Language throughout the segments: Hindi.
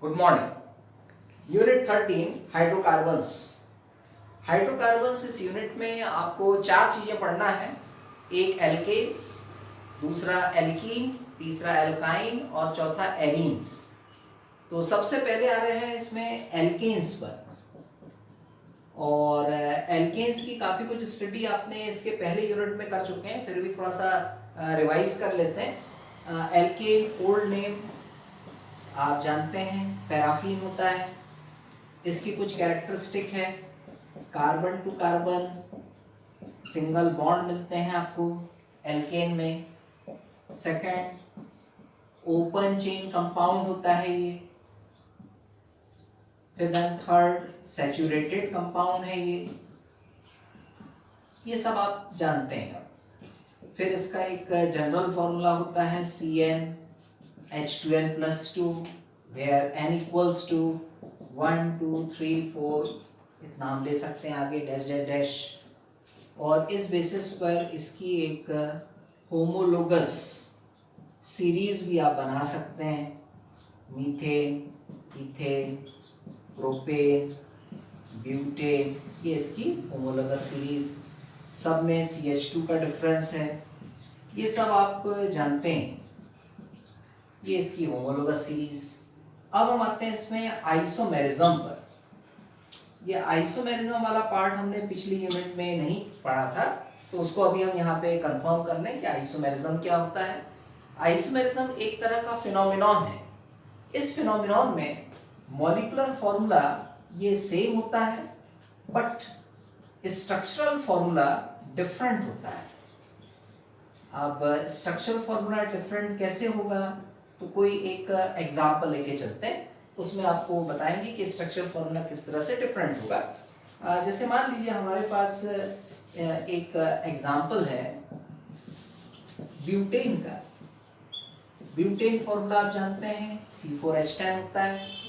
Good morning. Unit 13 hydrocarbons. Hydrocarbons इस यूनिट में आपको चार चीजें पढ़ना है। एक एल्केन्स, दूसरा एल्कीन, तीसरा एल्काइन और चौथा एरीन्स। तो सबसे पहले आ रहे हैं इसमें एल्केन्स पर। और एल्केन्स की काफ़ी कुछ स्टडी आपने इसके पहले यूनिट में कर चुके हैं, फिर भी थोड़ा सा रिवाइज कर लेते हैं। एल्केन ओल्ड नेम आप जानते हैं, पैराफीन होता है। इसकी कुछ कैरेक्टरिस्टिक है, carbon to carbon single bond मिलते हैं आपको एल्केन में। सेकंड, ओपन चेन कंपाउंड होता है ये। फिर देन थर्ड, सैचुरेटेड कंपाउंड है ये सब आप जानते हैं। फिर इसका एक जनरल फॉर्मूला होता है CnH2n+2 where n equals to 1 2 3 4, इतना हम ले सकते हैं आगे डैश डैश डैश। और इस बेसिस पर इसकी एक होमोलोगस सीरीज भी आप बना सकते हैं। मीथेन, इथेन, प्रोपेन, ब्यूटेन, ये इसकी होमोलोगस सीरीज। सब में CH2 का डिफरेंस है, ये सब आप जानते हैं। ये इसकी होमोलोगस सीरीज। अब हम आते हैं इसमें आइसोमेरिज्म पर। ये आइसोमेरिज्म वाला पार्ट हमने पिछली यूनिट में नहीं पढ़ा था, तो उसको अभी हम यहाँ पे कंफर्म कर लें कि आइसोमेरिज्म क्या होता है। आइसोमेरिज्म एक तरह का फिनोमिनॉन है। इस फिनोमिनॉन में मॉलिक्यूलर फॉर्मूला ये सेम होता है, बट स्ट्रक्चरल फॉर्मूला डिफरेंट होता है। अब स्ट्रक्चरल फॉर्मूला डिफरेंट कैसे होगा, तो कोई एक एग्जांपल लेके चलते हैं, उसमें आपको बताएंगे कि स्ट्रक्चरल फॉर्मूला किस तरह से डिफरेंट होगा। जैसे मान लीजिए हमारे पास एक एग्जांपल है ब्यूटेन का। ब्यूटेन फॉर्मूला आप जानते हैं C4H10 होता है।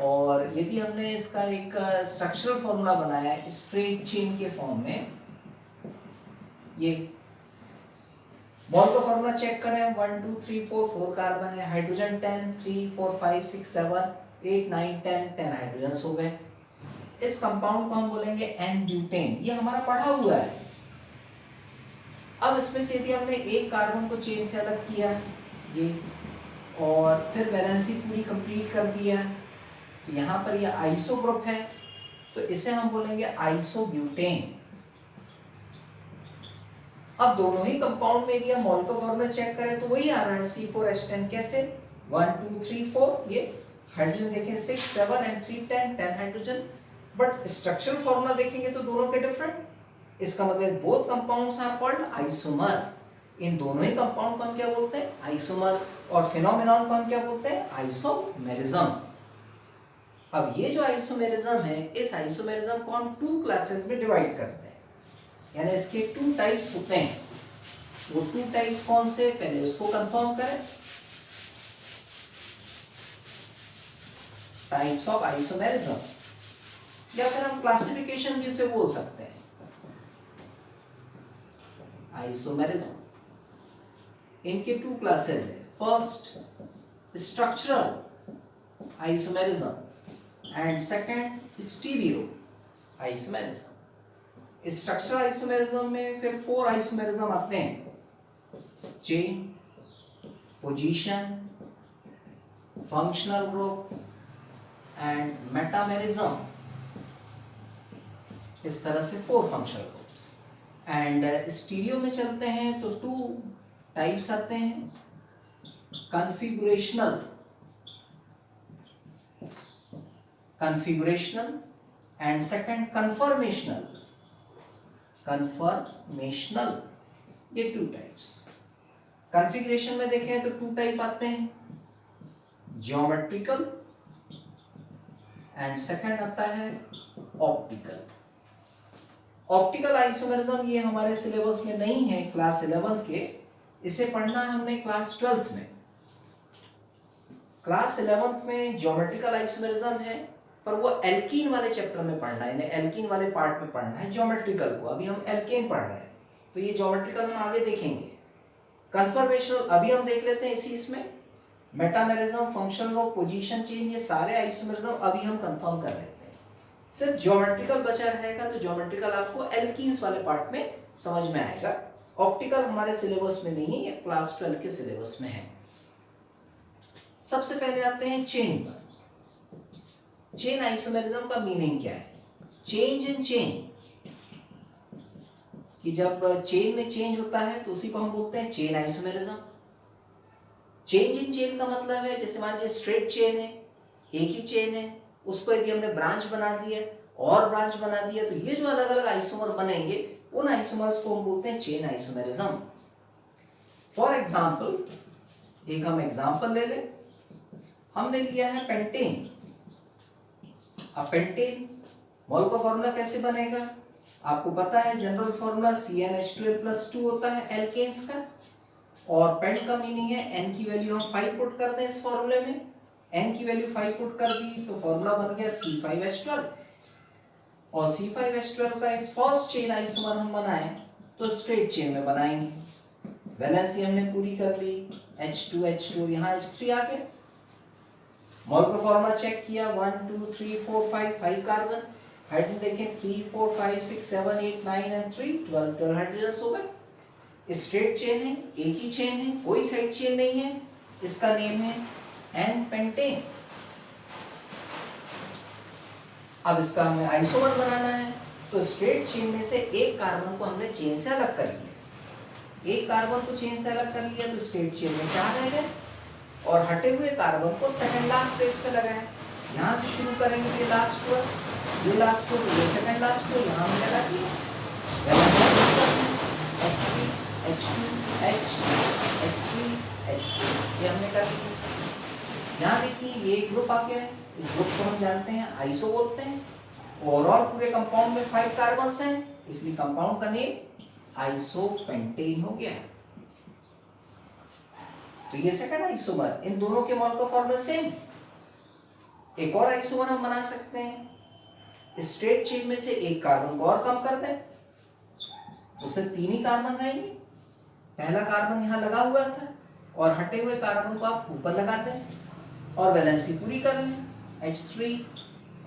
और यदि हमने इसका एक स्ट्रक्चरल फॉर्मूला बनाया है स्ट्रेट चेन के फॉर्म में, ये मॉल का फॉर्मूला चेक करें, 1 2 3 4 4 कार्बन है, हाइड्रोजन 10 3 4 5 6 7 8 9 10 हाइड्रोजन हो गए। इस कंपाउंड को हम बोलेंगे N-ब्यूटेन। ये हमारा पढ़ा हुआ है। अब इसमें से यदि हमने एक कार्बन को चेन से अलग किया ये, और फिर वैलेंसी पूरी कंप्लीट कर दिया, तो यहाँ पर ये आइसो ग्रुप है, तो इसे हम बोलेंगे आइसोब्यूटेन। अब दोनों ही कंपाउंड में यदि हम मॉल का फॉर्मूला चेक करें तो वही आ रहा है C4H10। कैसे? 1 2 3 4, ये हाइड्रोजन देखें 6 7 and 3 10 hydrogen. But structural formula देखेंगे तो दोनों के डिफरेंट। इसका मतलब both compounds are called isomer. इन दोनों ही कंपाउंड को हम क्या बोलते हैं? आइसोमर। और फिनोमेनॉन को हम क्या बोलते हैं? आइसोमेरिज्म। अब ये जो आइसोमेरिज्म है, इस आइसोमेरिज्म को हम टू क्लासेस में डिवाइड करते हैं, यानी इसके टू टाइप्स होते हैं। वो टू टाइप्स कौन से, पहले उसको कंफर्म करें। टाइप्स ऑफ आइसोमेरिज्म, या फिर हम क्लासिफिकेशन भी उसे बोल सकते हैं। आइसोमेरिज्म, इनके टू क्लासेस है। First structural isomerism and second stereo isomerism. Structural isomerism में फिर 4 आइसोमेरिज्म आते हैं: chain, position, functional group and metamerism. इस तरह से 4 फंक्शनल ग्रुप्स। एंड स्टीरियो में चलते हैं तो 2 टाइप्स आते हैं: कॉन्फ़िगरेशनल एंड सेकंड कन्फर्मेशनल। ये 2 टाइप्स। कॉन्फ़िगरेशन में देखें तो 2 टाइप आते हैं: ज्योमेट्रिकल एंड सेकंड आता है ऑप्टिकल। ऑप्टिकल आइसोमेरिज्म ये हमारे सिलेबस में नहीं है क्लास 11 के, इसे पढ़ना है हमने क्लास 12th में। क्लास 11th में ज्योमेट्रिकल आइसोमेरिज्म है, पर वो एल्कीन वाले चैप्टर में पढ़ना है, यानी एल्कीन वाले पार्ट में पढ़ना है ज्योमेट्रिकल को। अभी हम एल्केन पढ़ रहे हैं, तो ये ज्योमेट्रिकल हम आगे देखेंगे। कन्फर्मेशनल अभी हम देख लेते हैं इसी इसमें। Metamerism, functional group, position change, ये सारे आइसोमेरिज्म अभी हम कंफर्म कर लेते हैं। सिर्फ ज्योमेट्रिकल बचा रहेगा, तो ज्योमेट्रिकल आपको एल्कीन्स वाले पार्ट में समझ में आएगा। ऑप्टिकल हमारे सिलेबस में नहीं है, ये क्लास 12 के सिलेबस में है। सबसे पहले आते हैं चेन पर। चेन आइसोमेरिज्म का मीनिंग क्या है? चेंज इन चेन, कि जब चेन में चेंज होता है तो उसी को हम बोलते हैं chain isomerism. Change in chain का मतलब है, जैसे मान लीजिए स्ट्रेट चेन है, एक ही चेन है, उसको यदि हमने ब्रांच बना दिया और ब्रांच बना दिया, तो ये जो अलग अलग आइसोमर बनेंगे, उन आइसोमर्स को हम बोलते हैं चेन आइसोमेरिज्म। फॉर एग्जाम्पल, एक हम एग्जाम्पल ले लें। हमने लिया है पेंटेन। अब पेंटेन मॉल का फॉर्मूला कैसे बनेगा? आपको पता है जनरल फॉर्मूला CnH2n+2 होता है एल्केन्स का, और पेंट का मीनिंग है n की वैल्यू हम 5 पुट कर दें इस फॉर्मूले में। n की वैल्यू 5 पुट कर दी तो फॉर्मूला बन गया C5H12, और C5H12 का एक फर्स्ट चेन आइसोमर हम बनाएं तो स्ट्रेट चेन में बनाएंगे। वैलेंसी हमने पूरी कर दी, H2 यहाँ H3 आ गया। मॉल का फॉर्मूला चेक किया, 1 2 3 4 5 कार्बन, हाइड्रोजन देखें 3 4 5 6 7 8 9 एंड 3 12 हाइड्रोजन हो गए। स्ट्रेट चेन है, एक ही चेन है, कोई साइड चेन नहीं है, इसका नेम है एन पेंटेन। अब इसका हमें आइसोमर बनाना है, तो स्ट्रेट चेन में से एक कार्बन को हमने चेन से अलग कर लिया। एक कार्बन को चेन से अलग कर लिया तो स्ट्रेट चेन में 4 रह गए, और हटे हुए कार्बन को सेकंड लास्ट प्लेस पे लगाया। यहाँ से शुरू करेंगे तो ये लास्ट हुआ, ये लास्ट हो, ये सेकंड लास्ट हो, यहाँ हमने लगा दिया। H3 H2 H H3 H3 ये हमने कर लिया। यहाँ देखिए ये ग्रुप आ गया है, इस ग्रुप को हम जानते हैं आइसो बोलते हैं। ओवरऑल पूरे कंपाउंड में 5 कार्बन्स हैं, इसलिए कंपाउंड का नेम आइसोपेंटेन हो गया। तो ये सेकंड आइसोमर, इन दोनों के मॉल का फॉर्मूला सेम। एक और आइसोमर हम बना सकते हैं, स्ट्रेट चेन में से एक कार्बन को और कम कर दें, उससे 3 ही कार्बन रहेंगे। पहला कार्बन यहाँ लगा हुआ था, और हटे हुए कार्बन को आप ऊपर लगा दें और वैलेंसी पूरी कर लें, H3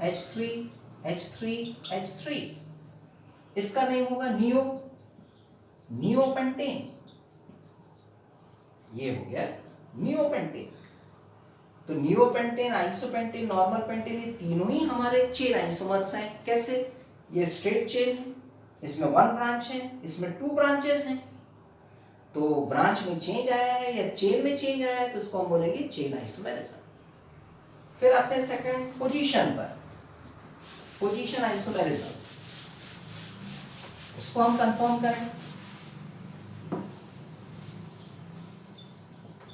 H3 H3 H3। इसका नेम होगा नियोपेंटेन। ये हो गया नियोपेंटेन। तो नियोपेंटेन, आइसोपेंटेन, नॉर्मल पेंटेन, ये तीनों ही हमारे चेन आइसोमर्स हैं। कैसे? ये स्ट्रेट चेन है, इसमें 1 ब्रांच है, इसमें 2 ब्रांचेस हैं। तो ब्रांच में चेंज आया है या चेन में चेंज आया है तो उसको हम बोलेंगे चेन आइसोमेरिज्म। फिर आते हैं सेकंड पोजीशन पर, पोजीशन आइसोमेरिज्म। उसको हम कंफर्म करें,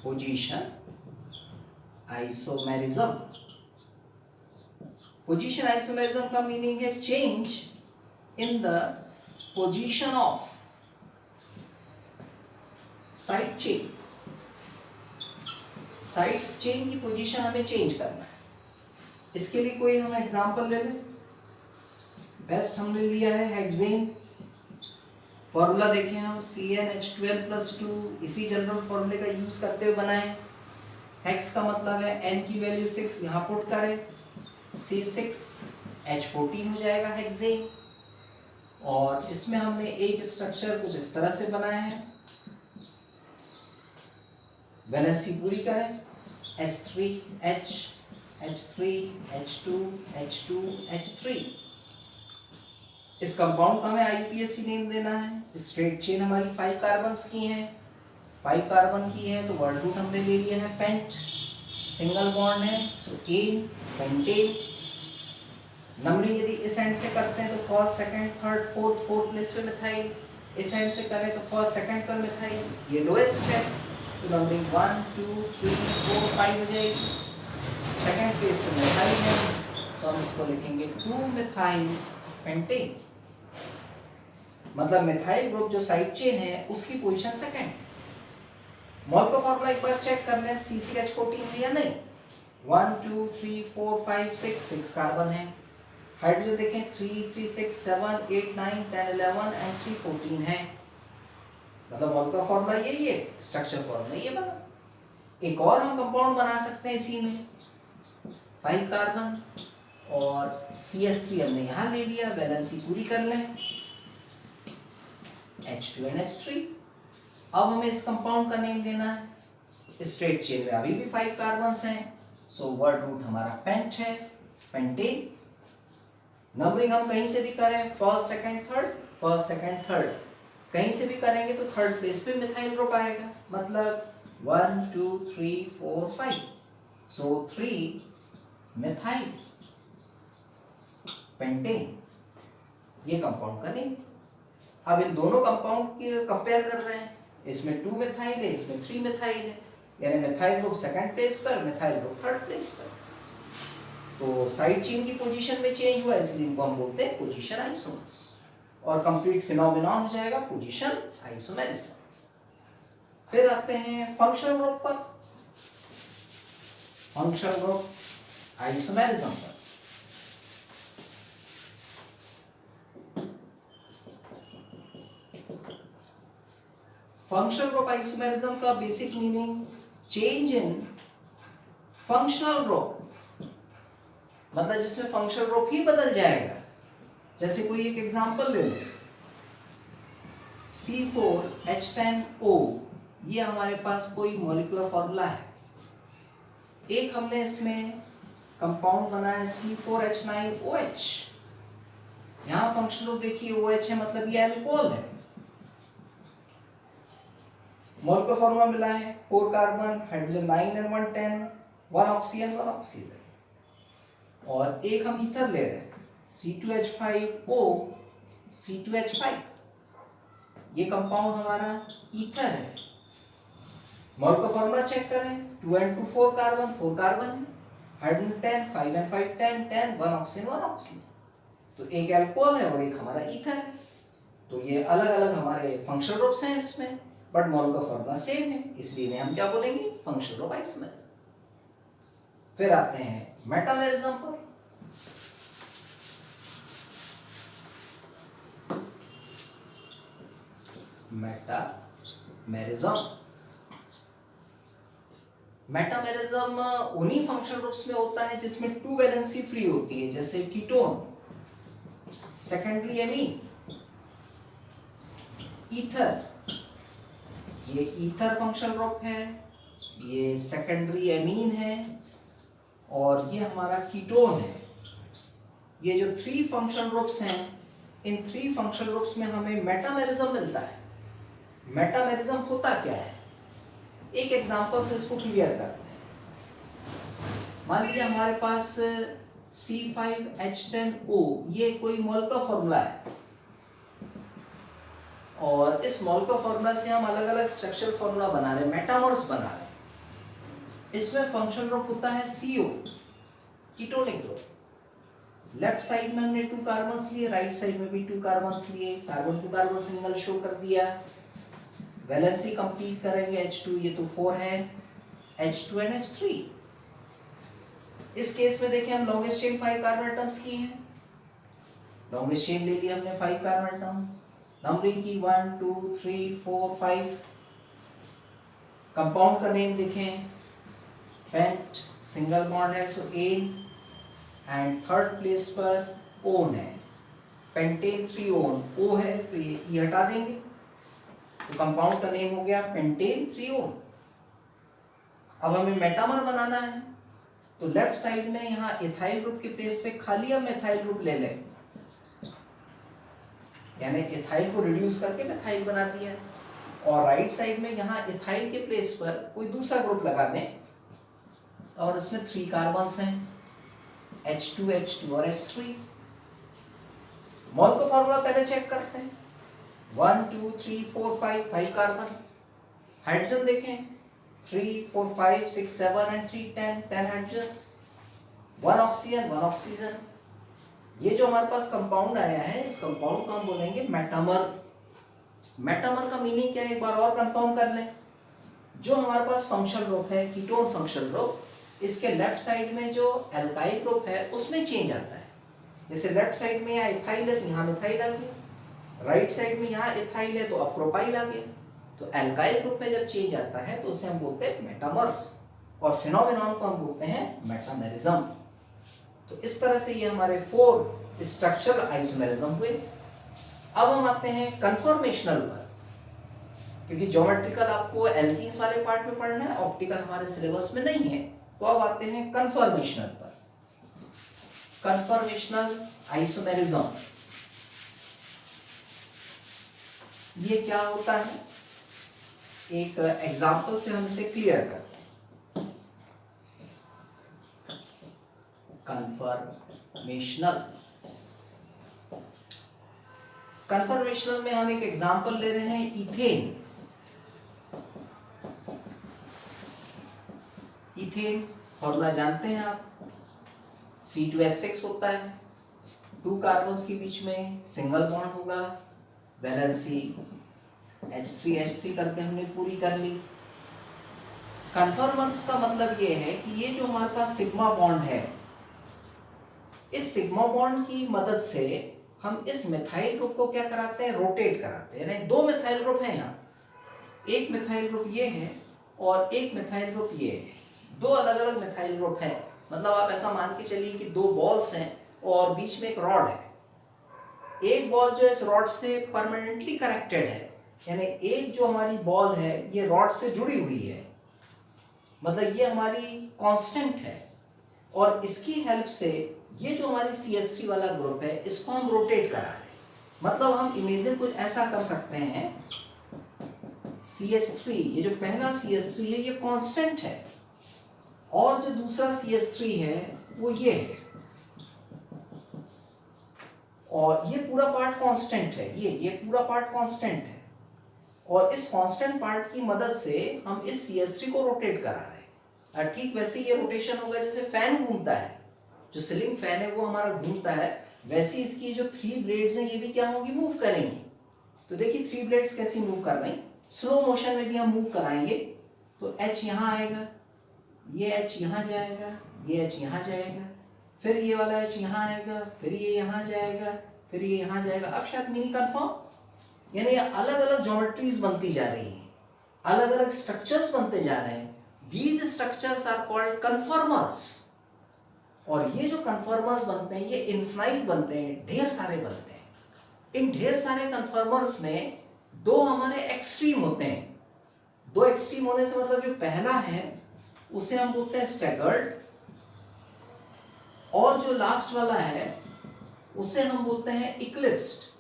पोजीशन आइसोमेरिज्म। पोजीशन आइसोमेरिज्म का मीनिंग है change in the position of side chain. Side chain की पोजीशन हमें चेंज करना है। इसके लिए कोई हम एग्जांपल ले लें। बेस्ट हमने लिया है हेक्सेन। फॉर्मूला देखें हम, CnH2n+2, इसी जनरल फॉर्मूले का यूज करते हुए बनाए। हेक्स का मतलब है n की वैल्यू 6, यहाँ पुट करें, C6H14 हो जाएगा हेक्सेन। और इसमें हमने एक स्ट्रक्चर कुछ इस तरह से बनाया है। वैलेंसी पूरी करें, H3 H H3 H2 H2 H3। इस कंपाउंड का हमें IUPAC नेम देना है। स्ट्रेट चेन हमारी 5 कार्बन्स की है, 5 कार्बन की है, तो वर्ड रूट हमने ले लिया है पेंट। सिंगल बॉन्ड है, सो एन पेंटेन। नंबरिंग यदि इस एंड से करते हैं तो first second third fourth place पे मिथाइल। इस एंड से करें तो फर्स्ट सेकंड पर मिथाइल, ये लोएस्ट है, तो नंबरिंग 1 2 3 4 5 हो जाएगी। सेकंड प्लेस पे मिथाइल है, सो हम इसको लिखेंगे 2 मिथाइल पेंटेन। मतलब मिथाइल ग्रुप जो साइड चेन है उसकी पोजीशन सेकंड। मॉल का फॉर्मूला एक बार चेक कर लें, CCH14 है या नहीं। 1 2 3 4 5 6 कार्बन है। हाइड्रोजन देखें 3 3 6 7 8 9 10 11 एंड 3 14 है। मतलब मॉल का फॉर्मूला यही है, स्ट्रक्चर फॉर्मूला ये बना। एक और हम कंपाउंड बना सकते हैं इसी में, 5 कार्बन और CH3 हमने यहाँ ले लिया, वैलेंसी पूरी कर लें, H2NH3। अब हमें इस कंपाउंड का नेम देना है। स्ट्रेट चेन में अभी भी 5 कार्बन्स हैं, सो वर्ड रूट हमारा पेंट है, पेंटेन। नंबरिंग हम कहीं से भी करें, first second third, first second third, कहीं से भी करेंगे तो थर्ड प्लेस पे मिथाइल ग्रुप आएगा, मतलब 1 2 3 4 5, सो 3 मिथाइल पेंटेन, ये कंपाउंड का नेम। अब इन दोनों कंपाउंड की कंपेयर कर रहे हैं, इसमें 2 मिथाइल है, इसमें 3 मिथाइल है, यानी मिथाइल ग्रुप सेकंड प्लेस पर, मिथाइल ग्रुप थर्ड प्लेस पर। तो साइड चेन की पोजीशन में चेंज हुआ, इसलिए इनको हम बोलते हैं पोजीशन आइसोमर्स, और कंप्लीट फिनोमेनॉन हो जाएगा पोजीशन आइसोमेरिज्म। फिर आते हैं फंक्शनल ग्रुप पर, फंक्शनल ग्रुप आइसोमेरिज्म पर। फंक्शनल ग्रुप आइसोमेरिज्म का basic meaning change in functional group, मतलब जिसमें फंक्शनल ग्रुप ही बदल जाएगा। जैसे कोई एक एग्जांपल ले लें, C4H10O, ये हमारे पास कोई मॉलिक्यूलर फॉर्मूला है। एक हमने इसमें कंपाउंड बनाया C4H9OH, यहां फंक्शनल ग्रुप देखिए OH है, मतलब ये अल्कोहल है। मॉलिक्यूलर फॉर्मूला मिला है 4 carbon, hydrogen 9 and 1 10, 1 oxygen 1 oxygen. और एक हम ईथर ले रहे हैं C2H5O, C2H5, ये कंपाउंड हमारा ईथर है। मॉलिक्यूलर फॉर्मूला चेक करें, 2 and 2 4 कार्बन, 4 कार्बन है, हाइड्रोजन 10, 5 and 5 10 10, 1 ऑक्सीजन 1 ऑक्सीजन। तो एक अल्कोहल है और एक हमारा ईथर है, तो ये अलग अलग हमारे फंक्शनल ग्रुप्स हैं इसमें, बट मॉलिक्यूलर फॉर्मूला सेम है, इसलिए इन्हें हम क्या बोलेंगे, फंक्शनल ग्रुप आइसोमेरिज्म। फिर आते हैं मेटामेरिज्म पर। मेटामेरिज्म उन्हीं फंक्शनल ग्रुप्स में होता है जिसमें 2 वैलेंसी फ्री होती है, जैसे कीटोन, सेकेंडरी एमीन, ईथर, ये ईथर फंक्शनल ग्रुप है, ये सेकेंडरी एमीन है, और ये हमारा कीटोन है। ये जो 3 फंक्शनल ग्रुप्स हैं, इन 3 फंक्शनल ग्रुप्स में हमें मेटामेरिज्म मिलता है। मेटामेरिज्म होता क्या है, एक एग्जांपल से इसको क्लियर करते हैं। मान लीजिए हमारे पास C5H10O, ये कोई मॉलिक्यूलर फॉर्मूला है, और इस मॉलिक्यूलर फॉर्मूला से हम अलग अलग स्ट्रक्चरल फॉर्मूला बना रहे हैं, मेटामर्स बना रहे हैं। इसमें फंक्शनल ग्रुप होता है CO, ketonic group. Left side में हमने 2 कार्बन्स लिए, राइट साइड में भी 2 कार्बन्स लिए, carbon to carbon single show कर दिया। वैलेंसी कंप्लीट करेंगे, H2 ये तो 4 है, H2NH3। इस केस में देखिए हम लॉन्गेस्ट चेन 5 कार्बन एटम्स की है, लॉन्गेस्ट चेन ले लिया हमने 5 कार्बन एटम, नंबरिंग की 1 2 3 4 5। कंपाउंड का नेम देखें, पेंट, सिंगल बॉन्ड है, सो A, एंड थर्ड प्लेस पर ओन है, पेंटेन 3 ओन, O है तो ये E हटा देंगे, तो कंपाउंड का नेम हो गया पेंटेन 3 ओन। अब हमें मेटामर बनाना है, तो लेफ्ट साइड में यहाँ इथाइल ग्रुप के प्लेस पे खाली हम मिथाइल ग्रुप ले लें, यानी इथाइल को रिड्यूस करके मिथाइल बना दिया, और राइट साइड में यहाँ इथाइल के प्लेस पर कोई दूसरा ग्रुप लगा दें, और इसमें 3 कार्बन्स हैं, H2 H2 और H3। मॉल का फॉर्मूला पहले चेक करते हैं, 1 2 3 4 5, 5 कार्बन। हाइड्रोजन देखें, 3 4 5 6 7 and 3 10, 10 हाइड्रोजन्स, 1 ऑक्सीजन 1 ऑक्सीजन। ये जो हमारे पास कंपाउंड आया है, इस कंपाउंड को हम बोलेंगे मेटामर। मेटामर का मीनिंग क्या है, एक बार और कंफर्म कर लें। जो हमारे पास फंक्शनल ग्रुप है, कीटोन फंक्शनल ग्रुप, इसके लेफ्ट साइड में जो एल्काइल ग्रुप है उसमें चेंज आता है। जैसे लेफ्ट साइड में यहाँ इथाइल है तो यहाँ मिथाइल आ गया, राइट साइड में यहाँ इथाइल है तो अब प्रोपाइल आ गया। तो एल्काइल ग्रुप में जब चेंज आता है तो उसे हम बोलते हैं मेटामर्स, और फिनोमेनॉन को हम बोलते हैं मेटामेरिज्म। तो इस तरह से ये हमारे 4 स्ट्रक्चरल आइसोमेरिज्म हुए। अब हम आते हैं कन्फर्मेशनल पर, क्योंकि ज्योमेट्रिकल आपको एल्कीन्स वाले पार्ट में पढ़ना है, ऑप्टिकल हमारे सिलेबस में नहीं है। तो अब आते हैं कन्फर्मेशनल पर। कन्फर्मेशनल आइसोमेरिज्म ये क्या होता है, एक एग्जांपल से हम इसे क्लियर करते हैं। कन्फर्मेशनल में हम एक एग्जांपल ले रहे हैं इथेन। इथेन फॉर्मूला जानते हैं आप, C2H6 होता है, 2 कार्बन्स के बीच में सिंगल बॉन्ड होगा, वैलेंसी H3H3 करके हमने पूरी कर ली। कन्फर्मेंस का मतलब ये है कि ये जो हमारे पास सिग्मा बॉन्ड है, इस सिग्मा बॉन्ड की मदद से हम इस मिथाइल ग्रुप को क्या कराते हैं, रोटेट कराते हैं। यानी 2 मिथाइल ग्रुप हैं यहाँ, एक मिथाइल ग्रुप ये है और एक मिथाइल ग्रुप ये है, 2 अलग अलग मिथाइल ग्रुप हैं। मतलब आप ऐसा मान के चलिए कि 2 बॉल्स हैं और बीच में एक रॉड है। एक बॉल जो है इस रॉड से परमानेंटली कनेक्टेड है, यानी एक जो हमारी बॉल है ये रॉड से जुड़ी हुई है, मतलब ये हमारी कांस्टेंट है, और इसकी हेल्प से ये जो हमारी CH3 वाला ग्रुप है इसको हम रोटेट करा रहे हैं। मतलब हम इमेजिन कुछ ऐसा कर सकते हैं, CH3, ये जो पहला CH3 है ये कांस्टेंट है, और जो दूसरा CH3 है वो ये है, और ये पूरा पार्ट कांस्टेंट है, ये पूरा पार्ट कांस्टेंट है, और इस कांस्टेंट पार्ट की मदद से हम इस CH3 को रोटेट करा रहे हैं। ठीक वैसे ये रोटेशन होगा जैसे फैन घूमता है, जो सीलिंग फैन है वो हमारा घूमता है, वैसे इसकी जो 3 ब्लेड्स हैं ये भी क्या होंगी, मूव करेंगी। तो देखिए 3 ब्लेड्स कैसी मूव कर रही, स्लो मोशन में भी हम मूव कराएंगे। तो H यहाँ आएगा, ये H यहाँ जाएगा, ये H यहाँ जाएगा, फिर ये वाला H यहाँ आएगा, फिर ये यहाँ जाएगा, फिर ये यहाँ जाएगा। अब शायद मिनी कन्फर्म, यानी अलग अलग ज्योमेट्रीज बनती जा रही हैं, अलग अलग स्ट्रक्चर्स बनते जा रहे हैं। These structures are called conformers, और ये जो कन्फर्मर्स बनते हैं ये इनफाइनाइट बनते हैं, ढेर सारे बनते हैं। इन ढेर सारे कन्फर्मर्स में 2 हमारे एक्सट्रीम होते हैं। 2 एक्सट्रीम होने से मतलब जो पहला है उसे हम बोलते हैं स्टैगर्ड, और जो लास्ट वाला है उसे हम बोलते हैं इक्लिप्स्ड।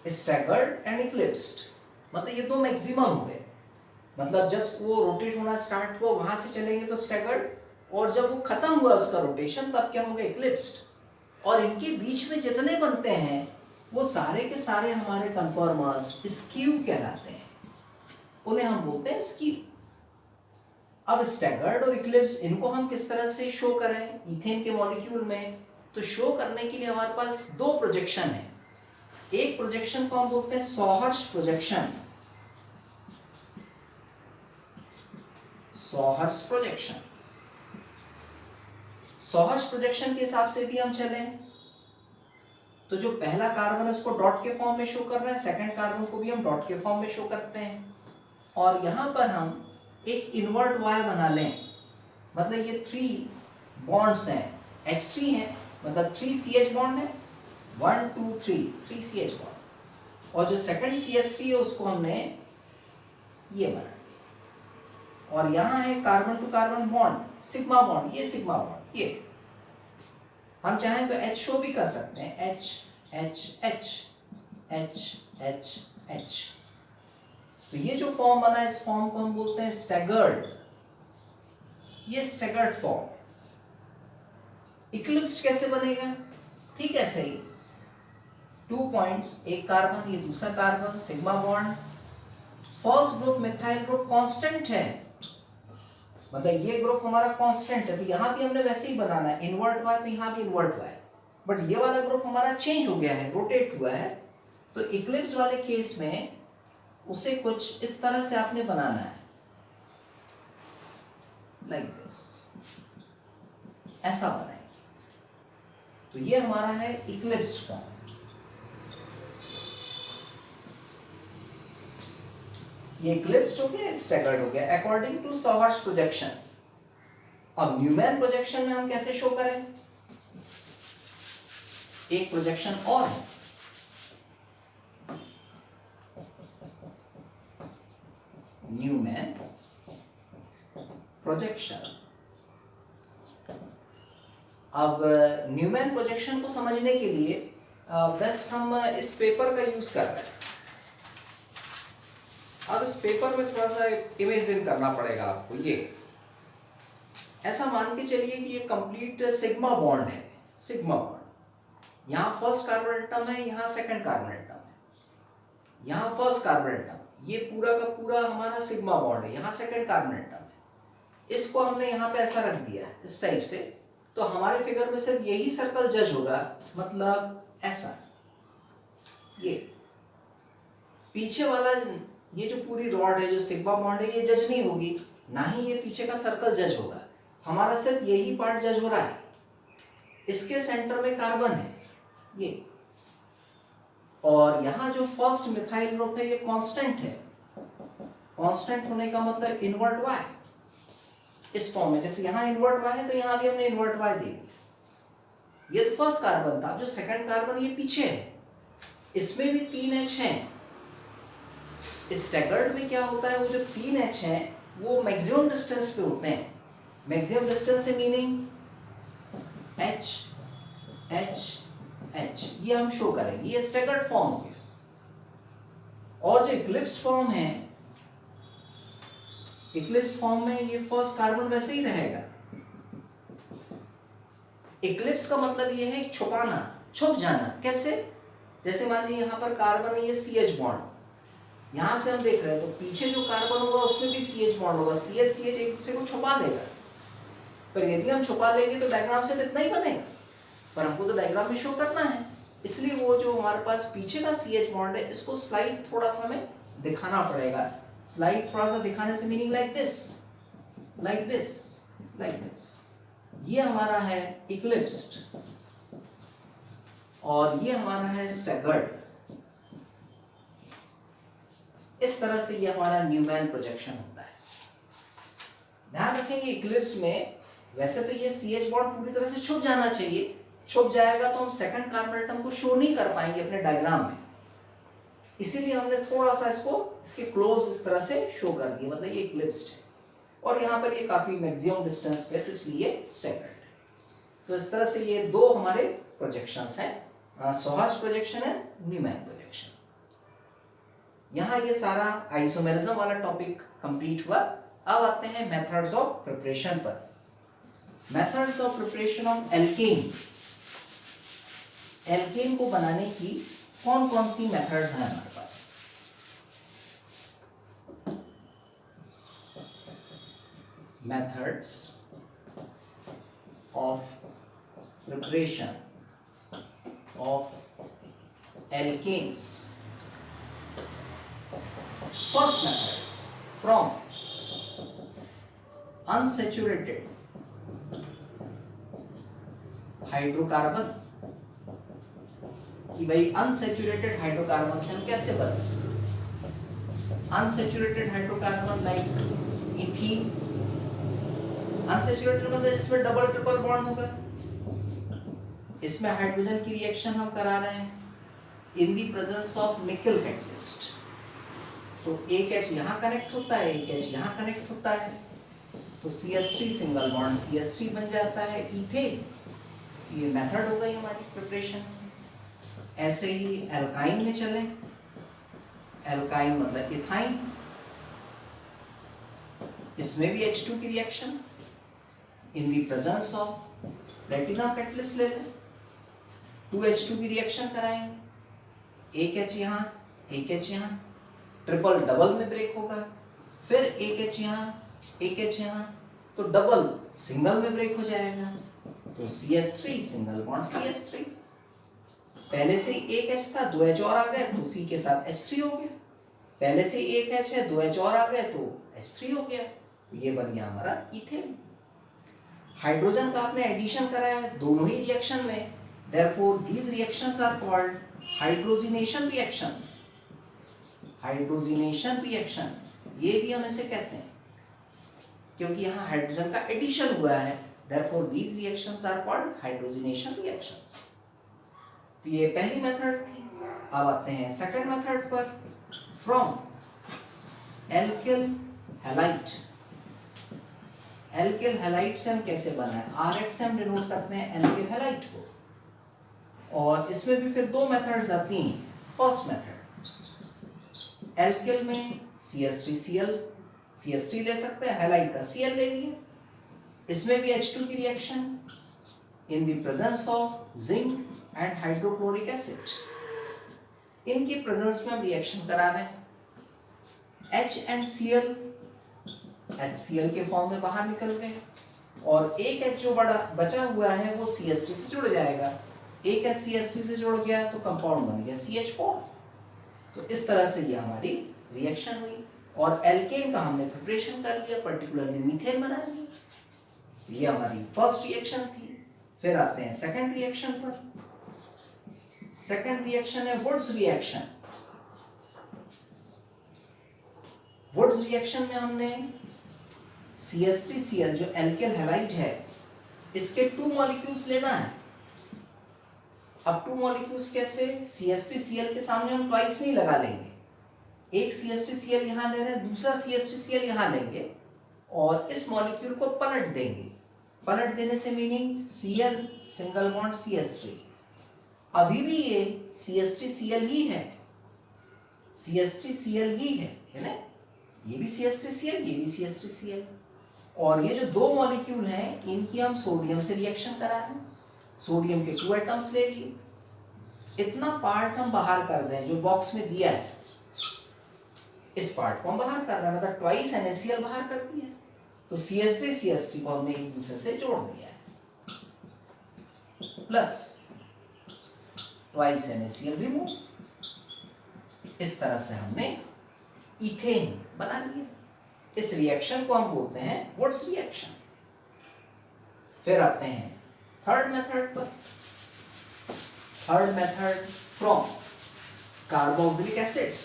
स्टैगर्ड एंड इक्लिप्स्ड, मतलब ये 2 मैक्सिमम हो गए। मतलब जब वो रोटेट होना स्टार्ट हुआ वहां से चलेंगे तो स्टैगर्ड, और जब वो खत्म हुआ उसका रोटेशन तब क्या होंगे, इक्लिप्स्ड। और इनके बीच में जितने बनते हैं वो सारे के सारे हमारे कन्फर्मर्स स्क्यू कहलाते हैं, उन्हें हम बोलते हैं स्क्यू। अब स्टैगर्ड और इक्लिप्स्ड इनको हम किस तरह से शो करें इथेन के मॉलिक्यूल में, तो शो करने के लिए हमारे पास 2 प्रोजेक्शन है। एक प्रोजेक्शन को हम बोलते हैं सॉहर्स प्रोजेक्शन, सॉहर्स प्रोजेक्शन के हिसाब से भी हम चलें तो जो पहला कार्बन है उसको डॉट के फॉर्म में शो कर रहे हैं, सेकंड कार्बन को भी हम डॉट के फॉर्म में शो करते हैं, और यहां पर हम एक इन्वर्ट वाई बना लें। मतलब ये 3 बॉन्ड्स हैं, H3 है, मतलब 3 CH बॉन्ड है, 1 2 3 CH बॉन्ड, और जो सेकंड CH3 है उसको हमने ये बना दिया, और यहाँ है carbon to carbon bond, sigma bond, ये सिग्मा बॉन्ड, ये हम चाहें तो H शो भी कर सकते हैं, H H H H H H। तो ये जो फॉर्म बना है इस फॉर्म को हम बोलते हैं स्टैगर्ड, ये स्टैगर्ड फॉर्म। इक्लिप्स कैसे बनेगा, ठीक है, सही 2 पॉइंट्स, एक कार्बन ये दूसरा carbon, sigma bond, first group methyl group constant है, मतलब ये ग्रुप हमारा कांस्टेंट है, तो यहां भी हमने वैसे ही बनाना है, इन्वर्ट हुआ है तो यहां भी इन्वर्ट हुआ है, बट ये वाला ग्रुप हमारा चेंज हो गया है, रोटेट हुआ है। तो इक्लिप्स वाले केस में उसे कुछ इस तरह से आपने बनाना है, लाइक दिस, ऐसा बनाएंगे। तो ये हमारा है इक्लिप्स्ड फॉर्म। ये इक्लिप्स्ड हो गया, स्टैगर्ड हो गया अकॉर्डिंग टू सॉहर्स प्रोजेक्शन। अब न्यूमैन प्रोजेक्शन में हम कैसे शो करें? एक प्रोजेक्शन और है, न्यूमैन प्रोजेक्शन। अब न्यूमैन प्रोजेक्शन को समझने के लिए बेस्ट हम इस पेपर का यूज कर रहे हैं। अब इस पेपर में थोड़ा सा इमेजिन करना पड़ेगा आपको। ये ऐसा मान के चलिए कि ये कंप्लीट सिग्मा बॉन्ड है, सिग्मा बॉन्ड। यहाँ फर्स्ट कार्बन एटम है, यहाँ सेकंड कार्बन एटम है, यहाँ फर्स्ट कार्बन एटम, ये पूरा का पूरा हमारा सिग्मा बॉन्ड है, यहाँ सेकंड कार्बन एटम है। इसको हमने यहाँ पे ऐसा रख दिया है इस टाइप से, तो हमारे फिगर में सिर्फ यही सर्कल जज होगा, मतलब ऐसा। ये पीछे वाला ये जो पूरी रॉड है, जो सिग्मा बॉन्ड है, ये जज नहीं होगी, ना ही ये पीछे का सर्कल जज होगा। हमारा सिर्फ यही पार्ट जज हो रहा है। इसके सेंटर में कार्बन है ये, और यहाँ जो फर्स्ट मिथाइल ग्रुप है ये कांस्टेंट है। कांस्टेंट होने का मतलब इनवर्ट वाई इस फॉर्म में, जैसे यहाँ इनवर्ट वाई है तो यहाँ भी हमने इनवर्ट वाई दे दिया। ये तो फर्स्ट कार्बन था। जो सेकंड कार्बन ये पीछे है, इसमें भी 3H हैं। स्टैगर्ड में क्या होता है, वो जो 3H हैं वो मैक्सिमम डिस्टेंस पे होते हैं। मैक्सिमम डिस्टेंस से मीनिंग H H H, ये हम शो करेंगे। ये स्टैगर्ड फॉर्म हो गया। और जो इक्लिप्स्ड फॉर्म है, इक्लिप्स फॉर्म में ये फर्स्ट कार्बन वैसे ही रहेगा। इक्लिप्स का मतलब ये है छुपाना, छुप जाना। कैसे? जैसे मान लीजिए यहाँ पर कार्बन है, ये CH बॉन्ड, यहां से हम देख रहे हैं तो पीछे जो कार्बन होगा उसमें भी CH बॉन्ड होगा। CH CH एक दूसरे को छुपा देगा, पर यदि हम छुपा लेंगे तो डायग्राम से इतना ही बनेगा, पर हमको तो डायग्राम में शो करना है। इसलिए वो जो हमारे पास पीछे का CH बॉन्ड है, इसको स्लाइड थोड़ा सा हमें दिखाना पड़ेगा। स्लाइड थोड़ा सा दिखाने से meaning like this, like this, like this. ये हमारा है इक्लिप्स्ड और ये हमारा है स्टैगर्ड। इस तरह से ये हमारा न्यूमैन प्रोजेक्शन होता है। ध्यान रखेंगे इक्लिप्स में वैसे तो ये CH बॉन्ड पूरी तरह से छुप जाना चाहिए। छुप जाएगा तो हम सेकंड कार्बन एटम को शो नहीं कर पाएंगे अपने डायग्राम में, इसीलिए हमने थोड़ा सा इसको इसके क्लोज इस तरह से शो कर दिया, मतलब ये इक्लिप्स्ड है। और यहाँ पर ये काफी मैक्सिमम डिस्टेंस पे, तो इसलिए स्टैगर्ड है। तो इस तरह से ये दो हमारे प्रोजेक्शंस हैं, सॉहर्स प्रोजेक्शन है, न्यूमैन प्रोजेक्शन। यहाँ ये सारा आइसोमेरिज्म वाला टॉपिक कंप्लीट हुआ। अब आते हैं मेथड्स ऑफ प्रिपरेशन पर। Methods of preparation of alkane. Alkane को बनाने की कौन कौन सी मेथड्स हैं हमारे पास? Methods of preparation of alkanes. First method, from unsaturated hydrocarbon, कि भाई अनसैचुरेटेड हाइड्रोकार्बन से हम कैसे बने? Unsaturated hydrocarbon like ethene. Unsaturated मतलब इसमें डबल ट्रिपल बॉन्ड होगा, इसमें हाइड्रोजन की रिएक्शन हम करा रहे हैं in the presence of nickel catalyst. तो एक H यहाँ कनेक्ट होता है, एक H यहाँ कनेक्ट होता है, तो CH3 सिंगल बॉन्ड CH3 बन जाता है इथेन। ये मेथड हो गई हमारी प्रिपरेशन। ऐसे ही एल्काइन में चले, एल्काइन मतलब इथाइन, इसमें भी H2 की reaction in the presence of platinum catalyst ले लें, 2H2 की रिएक्शन कराएंगे, एक H यहाँ, एक H यहाँ, ट्रिपल डबल में ब्रेक होगा, फिर एक H यहाँ, एक H यहाँ, तो डबल सिंगल में ब्रेक हो जाएगा, तो CH3 सिंगल बॉन्ड CH3। पहले से ही एक H था, 2H और आ गए तो C के साथ H3 हो गया। पहले से एक H है, 2H और आ गए तो H3 हो गया, ये बन गया हमारा इथेन। हाइड्रोजन का आपने एडिशन कराया दोनों ही रिएक्शन में, Therefore these reactions are called hydrogenation reactions. Hydrogenation reaction ये भी हम इसे कहते हैं क्योंकि यहाँ हाइड्रोजन का एडिशन हुआ है. Therefore these reactions are called hydrogenation reactions. तो ये पहली मेथड थी. अब आते हैं सेकंड मेथड पर. From alkyl halide. Alkyl halide से हम कैसे बनाए? RX से हम डिनोट करते हैं एल्किल हैलाइड को. और इसमें भी फिर दो मेथड्स आती हैं. फर्स्ट मेथड एल्किल में CH3Cl CH3 ले सकते हैं, हैलाइड का Cl ले लिए. इसमें भी H2 की reaction in the presence of zinc and hydrochloric acid. इनकी प्रेजेंस में हम रिएक्शन करा रहे हैं. H एंड Cl HCl के फॉर्म में बाहर निकल गए और एक H जो बचा हुआ है वो CH3 से जुड़ जाएगा. एक H CH3 से जुड़ गया तो कंपाउंड बन गया CH4. तो इस तरह से ये हमारी रिएक्शन हुई और एल्केन का हमने प्रिपरेशन कर लिया, पर्टिकुलरली मीथेन बना लिया. ये हमारी फर्स्ट रिएक्शन थी. फिर आते हैं सेकंड रिएक्शन पर. सेकंड रिएक्शन है वुड्स रिएक्शन. वुड्स रिएक्शन में हमने CH3Cl जो एल्किल हैलाइड है इसके 2 मॉलिक्यूल्स लेना है. अब 2 मॉलिक्यूल्स कैसे? CH3Cl के सामने हम ट्वाइस नहीं लगा लेंगे. एक CH3Cl यहाँ ले रहे हैं, दूसरा CH3Cl यहाँ लेंगे और इस मॉलिक्यूल को पलट देंगे. पलट देने से meaning Cl single bond CH3. अभी भी ये CH3Cl ही है, CH3Cl ही है ना. ये भी CH3Cl, ये भी CH3Cl. और ये जो दो मॉलिक्यूल हैं इनकी हम सोडियम से रिएक्शन करा रहे हैं. सोडियम के 2 एटम्स ले लिए. इतना पार्ट हम बाहर कर दें जो बॉक्स में दिया है, इस पार्ट को हम बाहर कर रहे हैं, मतलब ट्वाइस NaCl बाहर कर दिया. तो CH3 CH3 को हमने एक दूसरे से जोड़ दिया है प्लस ट्वाइस NaCl रिमूव. इस तरह से हमने इथेन बना लिया. इस रिएक्शन को हम बोलते हैं वुड्स रिएक्शन. फिर आते हैं थर्ड मेथड पर. Third method from carboxylic acids.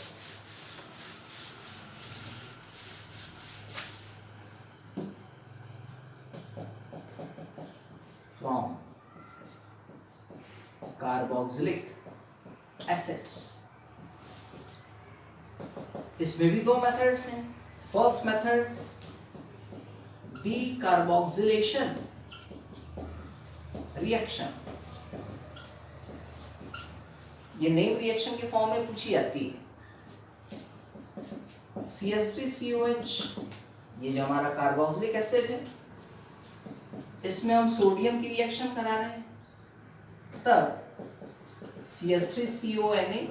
From carboxylic acids. इसमें भी दो मेथड्स हैं. First method decarboxylation reaction. ये नेम रिएक्शन के फॉर्म में पूछी जाती है. CH3COH ये जो हमारा कार्बोक्सिलिक एसिड है इसमें हम सोडियम की रिएक्शन करा रहे हैं. तब CH3CONA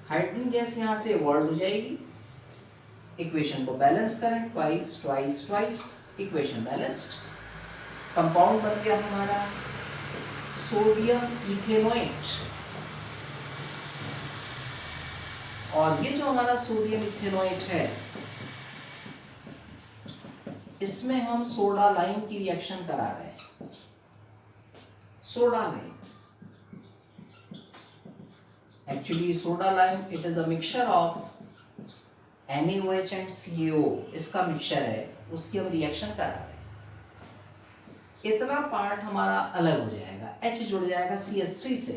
हाइड्रोजन गैस यहां से इवॉल्व हो जाएगी. इक्वेशन को बैलेंस करें, twice twice twice, equation balanced. Compound बन गया हमारा सोडियम इथेनोएट. और ये जो हमारा सोडियम इथेनोएट है इसमें हम सोडा लाइम की रिएक्शन करा रहे हैं. Soda lime actually soda lime it is a mixture of NaOH and CaO. इसका मिक्सचर है, उसकी हम रिएक्शन करा रहे हैं. इतना पार्ट हमारा अलग हो जाएगा. H जुड़ जाएगा CH3 से,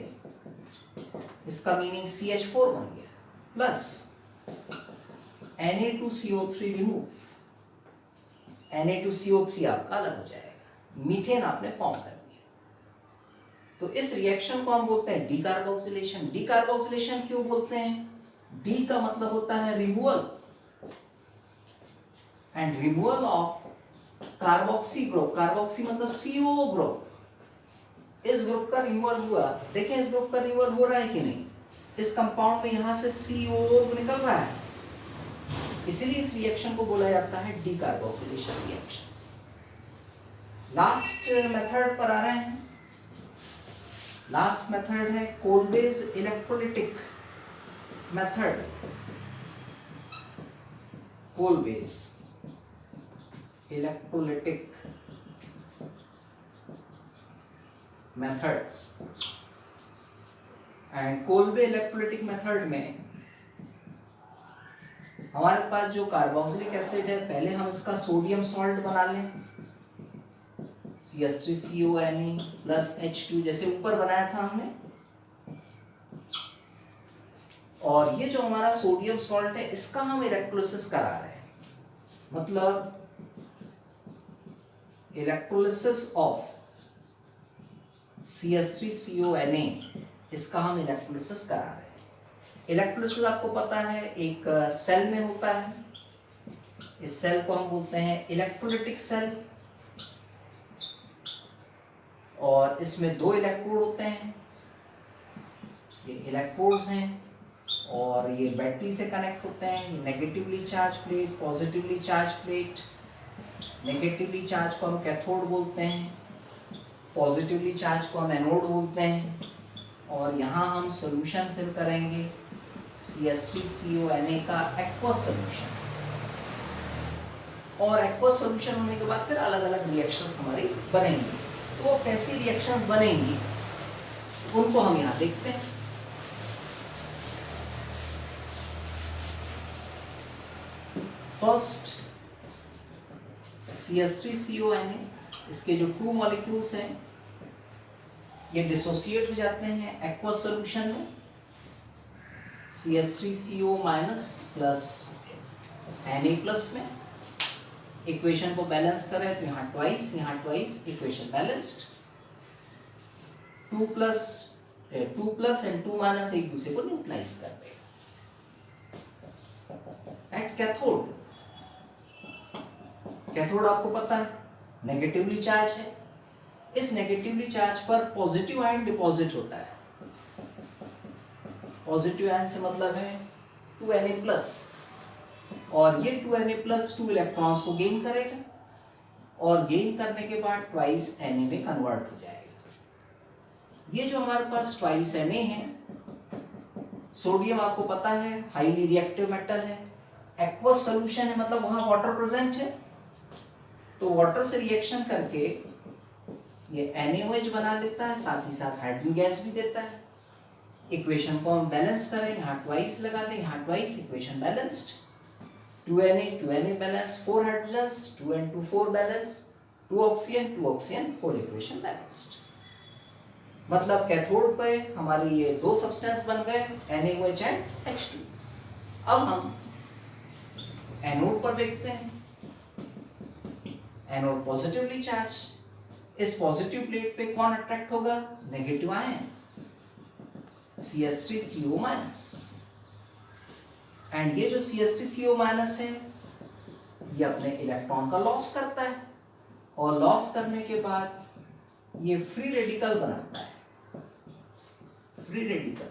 इसका मीनिंग CH4 बन गया प्लस Na2CO3 रिमूव. Na2CO3 आपका अलग हो जाएगा. मीथेन आपने फॉर्म कर दिया. तो इस रिएक्शन को हम बोलते हैं डीकार्बोक्सिलेशन. डीकार्बोक्सिलेशन क्यों बोलते हैं? डी का मतलब होता है removal and removal of carboxy group. Carboxy मतलब CO ग्रुप. इस ग्रुप का रिमूवल हुआ. देखें इस ग्रुप का रिमूवल हो रहा है कि नहीं. इस कंपाउंड में यहां से CO निकल रहा है, इसीलिए इस रिएक्शन को बोला जाता है डीकार्बोक्सिलेशन रिएक्शन. लास्ट मेथड पर आ रहे हैं. लास्ट मेथड है Kolbe's electrolytic method. Kolbe's electrolytic method and Kolbe electrolytic method में हमारे पास जो कार्बोक्सिलिक एसिड है, पहले हम इसका सोडियम सॉल्ट बना लें, CH3CONe प्लस H2 जैसे ऊपर बनाया था हमने। और ये जो हमारा सोडियम सॉल्ट है इसका हम इलेक्ट्रोलिसिस करा रहे हैं, मतलब इलेक्ट्रोलिसिस ऑफ CH3CONa, इसका हम इलेक्ट्रोलिसिस करा रहे हैं। इलेक्ट्रोलिसिस आपको पता है एक सेल में होता है, इस सेल को हम बोलते हैं इलेक्ट्रोलिटिक सेल, और इसमें 2 इलेक्ट्रोड होते हैं, ये इलेक्ट्रोड्स हैं और ये बैटरी से कनेक्ट होते हैं। ये negatively charge plate, positively charge plate. Negatively charge को हम कैथोड बोलते हैं, पॉजिटिवली चार्ज को हम एनोड बोलते हैं। और यहाँ हम सॉल्यूशन फिल करेंगे CH3CONa का एक्वस सॉल्यूशन, और एक्वस सॉल्यूशन होने के बाद फिर अलग अलग रिएक्शंस हमारी बनेंगी। तो वो कैसी रिएक्शंस बनेंगी उनको हम यहाँ देखते हैं। फर्स्ट CH3CONa, इसके जो 2 मॉलिक्यूल्स हैं ये डिसोसिएट हो जाते हैं एक्वस सॉल्यूशन में, CH3CO- प्लस Na+ में। इक्वेशन को बैलेंस करें तो यहाँ ट्वाइस, यहाँ twice, equation balanced. 2 plus and 2 एक दूसरे को न्यूट्रलाइज कर देगा। एट कैथोड, कैथोड आपको पता है नेगेटिवली चार्ज है, इस नेगेटिवली चार्ज पर पॉजिटिव आयन डिपॉजिट होता है। पॉजिटिव आयन से मतलब है 2Na+, और ये 2Na+ 2 इलेक्ट्रॉन्स को गेन करेगा, और गेन करने के बाद ट्वाइस Na में कन्वर्ट हो जाएगा। ये जो हमारे पास ट्वाइस Na है, सोडियम आपको पता है हाईली रिएक्टिव मेटल है, एक्वस सॉल्यूशन है, मतलब वहां वाटर प्रेजेंट है, तो वाटर से रिएक्शन करके ये NaOH बना लेता है, साथ ही साथ हाइड्रोजन गैस भी देता है। इक्वेशन को हम बैलेंस करें, यहाँ ट्वाइस लगा दें, यहाँ twice, equation balanced. 2Na balance, 4 hydrogens, 2N2 4 balance, 2 oxygen 4 equation balanced. मतलब कैथोड पे हमारी ये 2 सब्सटेंस बन गए, NaOH एंड H2। अब हम एनोड पर देखते हैं। एनोड पॉजिटिवली चार्ज, इस पॉजिटिव प्लेट पे कौन अट्रैक्ट होगा? Negative ion CH3CO-। एंड ये जो CH3CO- है ये अपने इलेक्ट्रॉन का लॉस करता है, और लॉस करने के बाद ये फ्री रेडिकल बनाता है, फ्री रेडिकल।